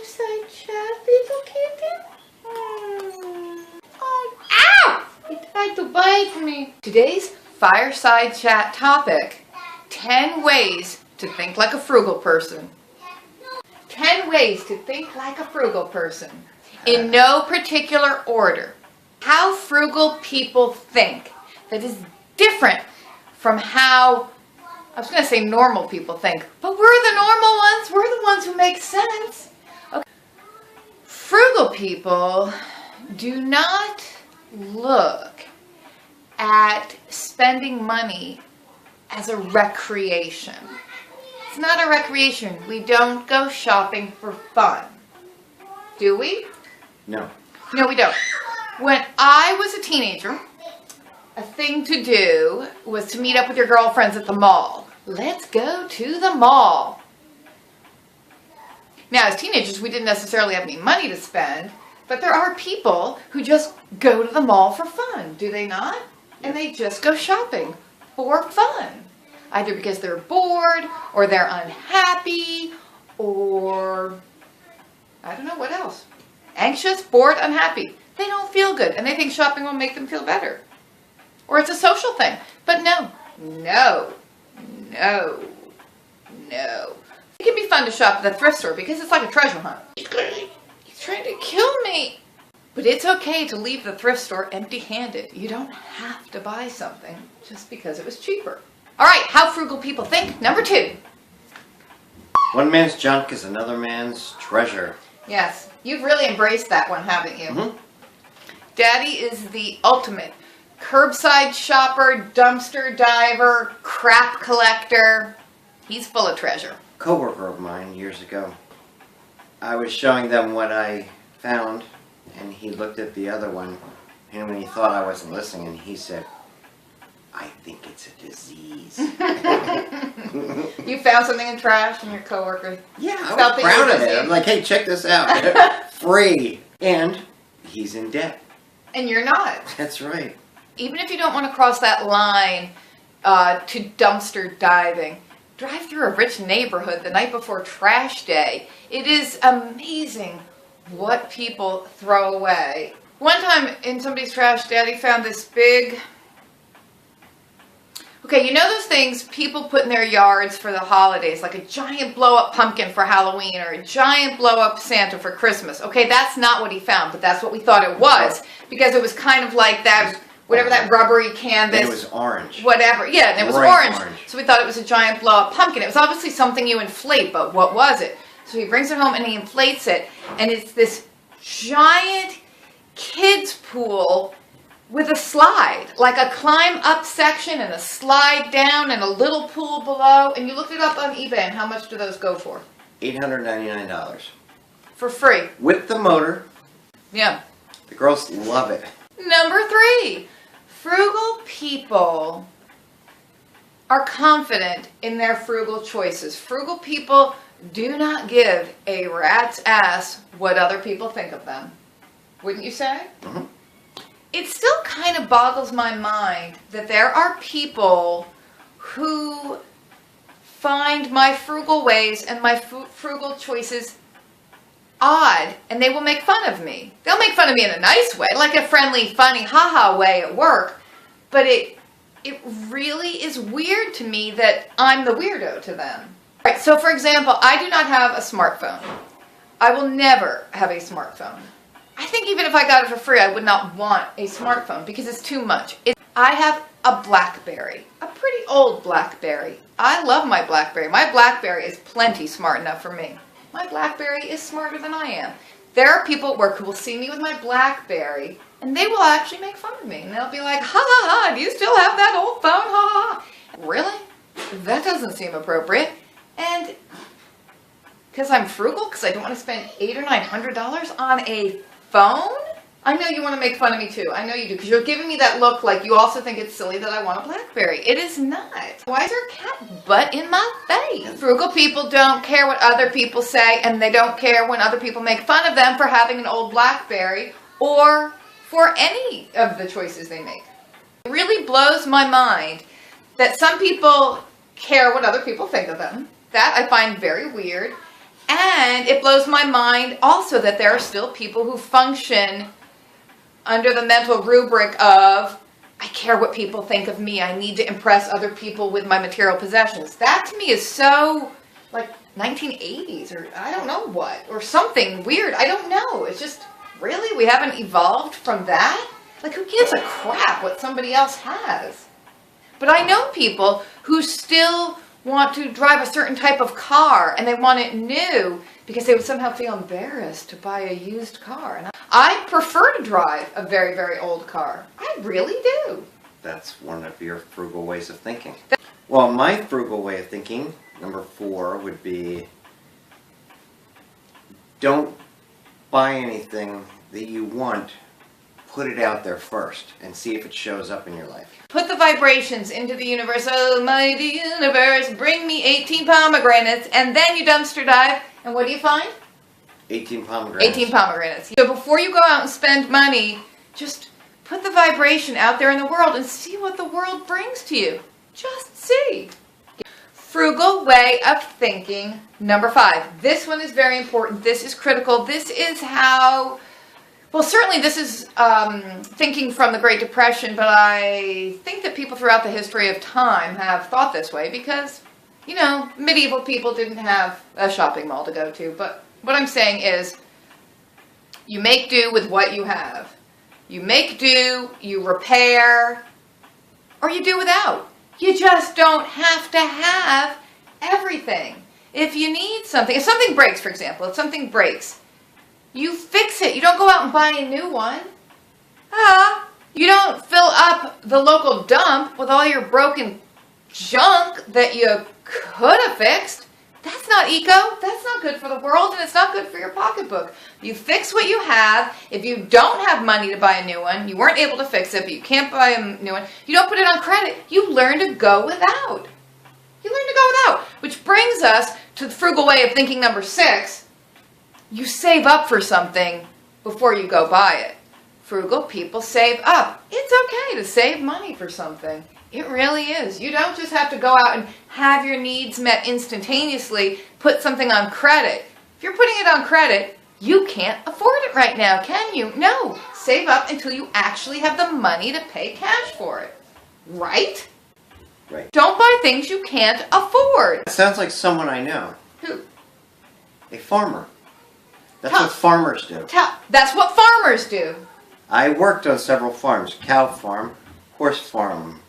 fireside chat, little kitten? Oh, ow! It tried to bite me. Today's fireside chat topic, 10 ways to think like a frugal person. 10 ways to think like a frugal person. In no particular order. How frugal people think. That is different from how, I was going to say normal people think, but we're the normal ones. We're the ones who make sense. Okay. Frugal people do not look at spending money as a recreation. It's not a recreation. We don't go shopping for fun. Do we? No. No, we don't. When I was a teenager, a thing to do was to meet up with your girlfriends at the mall. Let's go to the mall. Now, as teenagers, we didn't necessarily have any money to spend, but there are people who just go to the mall for fun, do they not? And they just go shopping for fun. Either because they're bored, or they're unhappy, or I don't know what else. Anxious, bored, unhappy. They don't feel good, and they think shopping will make them feel better. Or it's a social thing. But no. It can be fun to shop at the thrift store because it's like a treasure hunt. He's trying to kill me. But it's okay to leave the thrift store empty-handed. You don't have to buy something just because it was cheaper. All right, how frugal people think. Number 2. One man's junk is another man's treasure. Yes, you've really embraced that one, haven't you? Mm-hmm. Daddy is the ultimate curbside shopper, dumpster diver, crap collector. He's full of treasure. A coworker of mine years ago, I was showing them what I found, and he looked at the other one, and when he thought I wasn't listening, he said, "I think it's a disease." You found something in trash and your coworker. Yeah, I was proud of it. I'm like, "Hey, check this out. Free." And he's in debt. And you're not. That's right. Even if you don't want to cross that line to dumpster diving, drive through a rich neighborhood the night before trash day. It is amazing what people throw away. One time in somebody's trash, Daddy found this big... Okay, you know those things people put in their yards for the holidays, like a giant blow-up pumpkin for Halloween or a giant blow-up Santa for Christmas. Okay, that's not what he found, but that's what we thought it was, because it was kind of like that, whatever that rubbery canvas. And it was orange. Whatever, yeah, and it was orange. So we thought it was a giant blow-up pumpkin. It was obviously something you inflate, but what was it? So he brings it home and he inflates it, and it's this giant kids' pool with a slide, like a climb up section and a slide down and a little pool below. And you looked it up on eBay, and how much do those go for? $899. For free. With the motor. Yeah. The girls love it. Number 3, frugal people are confident in their frugal choices. Frugal people do not give a rat's ass what other people think of them. Wouldn't you say? Mm-hmm. It still kind of boggles my mind that there are people who find my frugal ways and my frugal choices odd, and they will make fun of me. They'll make fun of me in a nice way, like a friendly, funny, haha way at work, but it really is weird to me that I'm the weirdo to them. All right, so for example, I do not have a smartphone. I will never have a smartphone. I think even if I got it for free, I would not want a smartphone because it's too much. I have a BlackBerry, a pretty old BlackBerry. I love my BlackBerry. My BlackBerry is plenty smart enough for me. My BlackBerry is smarter than I am. There are people at work who will see me with my BlackBerry, and they will actually make fun of me. And they'll be like, ha ha ha, do you still have that old phone? Ha ha ha. Really? That doesn't seem appropriate. And because I'm frugal, because I don't want to spend $800 or $900 on a phone? I know you want to make fun of me too. I know you do, because you're giving me that look like you also think it's silly that I want a BlackBerry. It is not. Why is there a cat butt in my face? Frugal people don't care what other people say, and they don't care when other people make fun of them for having an old BlackBerry or for any of the choices they make. It really blows my mind that some people care what other people think of them. That I find very weird. And it blows my mind also that there are still people who function under the mental rubric of, I care what people think of me. I need to impress other people with my material possessions. That to me is so like 1980s or I don't know what, or something weird. I don't know. It's just, really? We haven't evolved from that? Like, who gives a crap what somebody else has? But I know people who still want to drive a certain type of car and they want it new because they would somehow feel embarrassed to buy a used car. And I prefer to drive a very, very old car. I really do. That's one of your frugal ways of thinking. Well, my frugal way of thinking, number 4, would be don't buy anything that you want. Put it out there first and see if it shows up in your life. Put the vibrations into the universe. Almighty universe, bring me 18 pomegranates. And then you dumpster dive. And what do you find? 18 pomegranates. 18 pomegranates. So before you go out and spend money, just put the vibration out there in the world and see what the world brings to you. Just see. Frugal way of thinking, number 5. This one is very important. This is critical. This is how... Well, certainly this is thinking from the Great Depression, but I think that people throughout the history of time have thought this way because, you know, medieval people didn't have a shopping mall to go to. But what I'm saying is you make do with what you have. You make do, you repair, or you do without. You just don't have to have everything. If you need something, if something breaks, for example, if something breaks, you fix it. You don't go out and buy a new one. You don't fill up the local dump with all your broken junk that you could have fixed. That's not eco. That's not good for the world, and it's not good for your pocketbook. You fix what you have. If you don't have money to buy a new one, you weren't able to fix it, but you can't buy a new one, you don't put it on credit. You learn to go without. You learn to go without. Which brings us to the frugal way of thinking number 6. You save up for something before you go buy it. Frugal people save up. It's okay to save money for something. It really is. You don't just have to go out and have your needs met instantaneously, put something on credit. If you're putting it on credit, you can't afford it right now, can you? No. Save up until you actually have the money to pay cash for it. Right? Right. Don't buy things you can't afford. It sounds like someone I know. Who? A farmer. That's what farmers do. That's what farmers do. I worked on several farms. Cow farm, horse farm.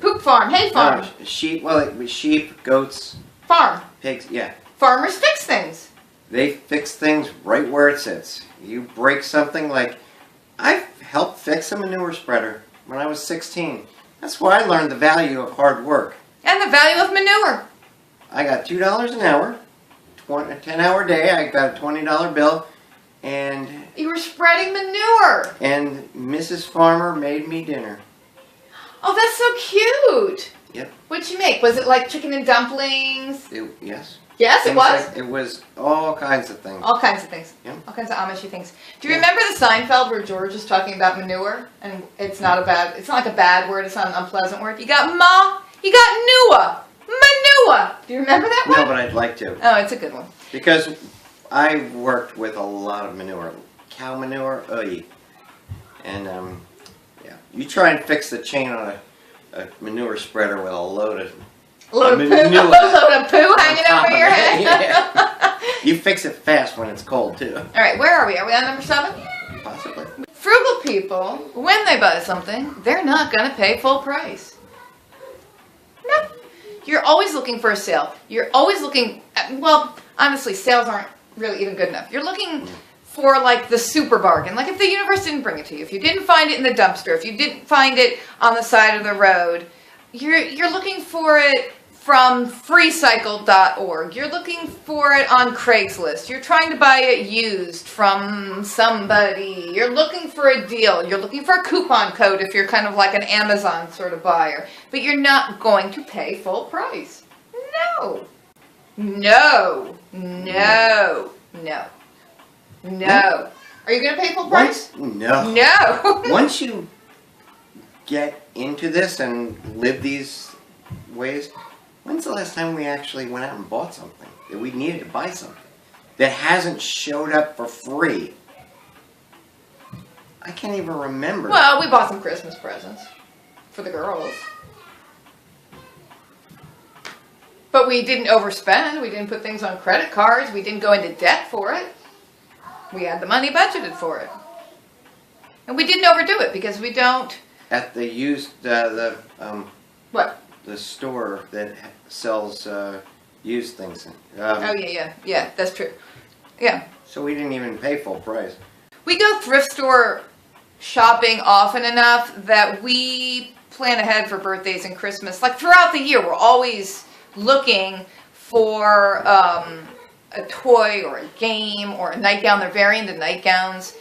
Poop farm, hay farm. Sheep, well, it was sheep, goats. Farm. Pigs, yeah. Farmers fix things. They fix things right where it sits. You break something like, I helped fix a manure spreader when I was 16. That's where I learned the value of hard work. And the value of manure. I got $2 an hour. A 10-hour day, I got a $20 bill, and... You were spreading manure! And Mrs. Farmer made me dinner. Oh, that's so cute! Yep. What'd you make? Was it like chicken and dumplings? Yes. Yes, it was? It was all kinds of things. All kinds of things. Yep. All kinds of Amishy things. Do you remember the Seinfeld where George is talking about manure? And it's not like a bad word, it's not an unpleasant word. You got ma, you got nua. Manure! Do you remember that one? No, but I'd like to. Oh, it's a good one. Because I worked with a lot of manure. Cow manure, and, yeah. You try and fix the chain on a manure spreader with a load of load of poo hanging over your head. Yeah. You fix it fast when it's cold, too. All right, where are we? Are we on number 7? Possibly. Frugal people, when they buy something, they're not going to pay full price. No. You're always looking for a sale. You're always looking at, well, honestly, sales aren't really even good enough. You're looking for like the super bargain. Like if the universe didn't bring it to you, if you didn't find it in the dumpster, if you didn't find it on the side of the road, you're looking for it from freecycle.org. You're looking for it on Craigslist. You're trying to buy it used from somebody. You're looking for a deal. You're looking for a coupon code if you're kind of like an Amazon sort of buyer. But you're not going to pay full price. No. No. No. No. No. Are you going to pay full price? No. No. Once you get into this and live these ways, when's the last time we actually went out and bought something? that we needed to buy something that hasn't showed up for free. I can't even remember. Well, we bought some Christmas presents for the girls. But we didn't overspend. We didn't put things on credit cards. We didn't go into debt for it. We had the money budgeted for it. And we didn't overdo it because we don't... At the used, What? The store that sells used things. Oh, yeah, that's true. Yeah. So we didn't even pay full price. We go thrift store shopping often enough that we plan ahead for birthdays and Christmas. Like throughout the year, we're always looking for a toy or a game or a nightgown. They're very into nightgowns.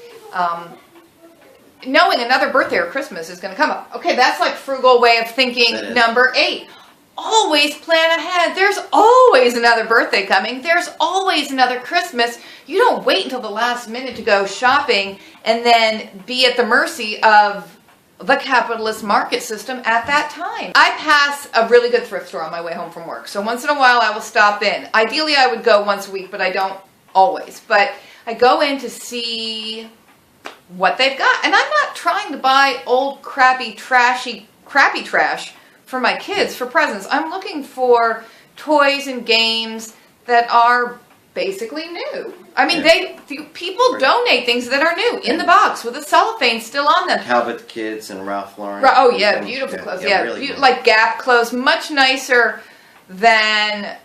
Knowing another birthday or Christmas is going to come up. Okay, that's like frugal way of thinking number 8. Always plan ahead. There's always another birthday coming. There's always another Christmas. You don't wait until the last minute to go shopping and then be at the mercy of the capitalist market system at that time. I pass a really good thrift store on my way home from work. So once in a while I will stop in. Ideally I would go once a week, but I don't always. But I go in to see what they've got. And I'm not trying to buy old crappy trash for my kids for presents. I'm looking for toys and games that are basically new. I mean, people donate things that are new in the box with a cellophane still on them. Talbot Kids and Ralph Lauren. Oh yeah, beautiful clothes. Yeah, really like Gap clothes, much nicer than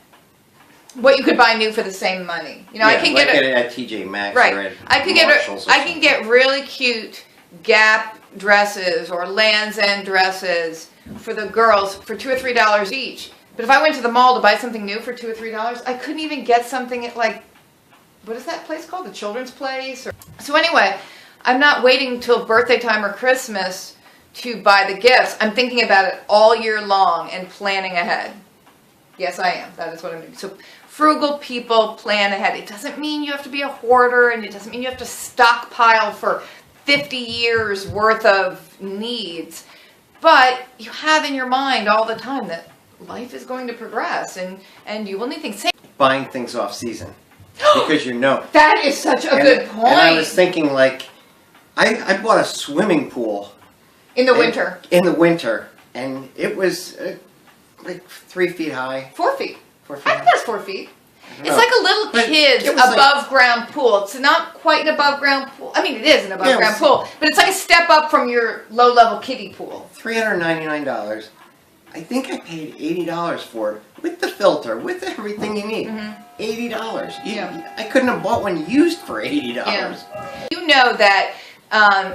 what you could buy new for the same money. You know, I can like get it at TJ Maxx. Right. Or at I can get really cute Gap dresses or Land's End dresses for the girls for $2 or $3 each. But if I went to the mall to buy something new for $2 or $3, I couldn't even get something at like, what is that place called? The Children's Place? So anyway, I'm not waiting till birthday time or Christmas to buy the gifts. I'm thinking about it all year long and planning ahead. Yes, I am. That is what I'm doing. So frugal people plan ahead. It doesn't mean you have to be a hoarder, and it doesn't mean you have to stockpile for 50 years worth of needs. But you have in your mind all the time that life is going to progress and you will need things. Buying things off season. Because you know. That is such a good point. And I was thinking, like, I bought a swimming pool. In the winter. In the winter. And it was like 3 feet high. 4 feet. 4 feet I think that's 4 feet. It's like a little But kid's above ground pool. It's not quite an above ground pool. I mean, it is an above ground pool, but it's like a step up from your low level kiddie pool. $399. I think I paid $80 for it with the filter, with everything you need. $80. I couldn't have bought one used for $80. Yeah. You know that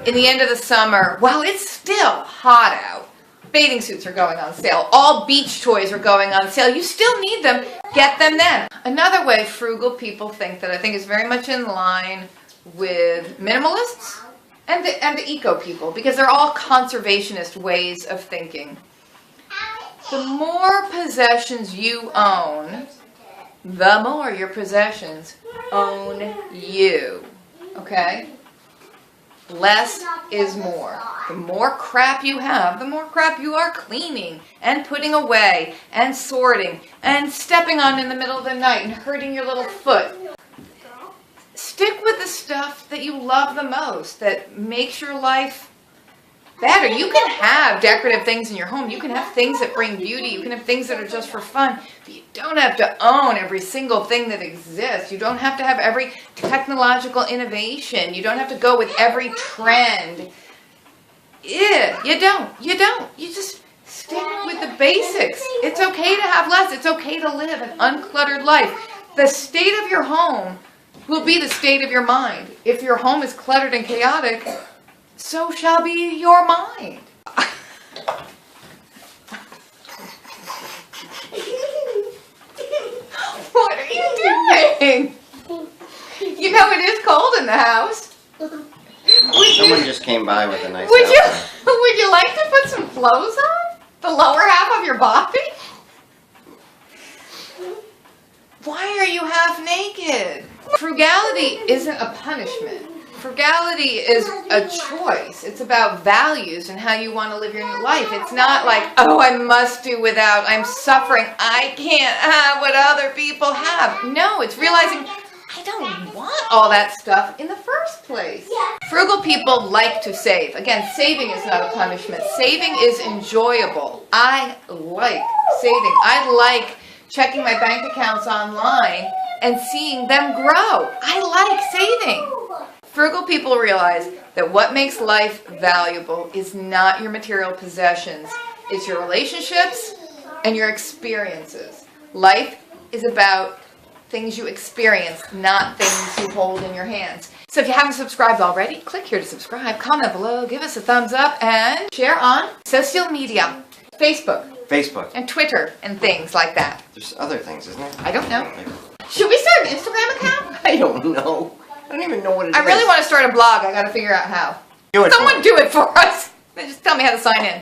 in the end of the summer, while it's still hot out, bathing suits are going on sale. All beach toys are going on sale. You still need them. Get them then. Another way frugal people think that I think is very much in line with minimalists and the eco people, because they're all conservationist ways of thinking. The more possessions you own, the more your possessions own you. Okay? Less is more. The more crap you have, the more crap you are cleaning and putting away and sorting and stepping on in the middle of the night and hurting your little foot. Stick with the stuff that you love the most, that makes your life better. You can have decorative things in your home. You can have things that bring beauty. You can have things that are just for fun. But you don't have to own every single thing that exists. You don't have to have every technological innovation. You don't have to go with every trend. Yeah, you don't. You just stick with the basics. It's okay to have less. It's okay to live an uncluttered life. The state of your home will be the state of your mind. If your home is cluttered and chaotic, so shall be your mind. What are you doing? You know it is cold in the house. Someone just came by with a nice Would outfit. you like to put some clothes on? The lower half of your body? Why are you half naked? Frugality isn't a punishment. frugality is a choice. It's about values and how you want to live your life. It's not like, oh, I must do without, I'm suffering, I can't have what other people have. No, it's realizing I don't want all that stuff in the first place. Frugal people like to save. Again, saving is not a punishment. Saving is enjoyable. I like saving. I like checking my bank accounts online and seeing them grow. I like saving. Frugal people realize that what makes life valuable is not your material possessions. It's your relationships and your experiences. Life is about things you experience, not things you hold in your hands. So if you haven't subscribed already, click here to subscribe, comment below, give us a thumbs up, and share on social media. Facebook. And Twitter and things like that. There's other things, isn't there? I don't know. Should we start an Instagram account? I don't know. I don't even know what it is. I really want to start a blog. I got to figure out how. Do it. Someone do it for us. Just tell me how to sign in.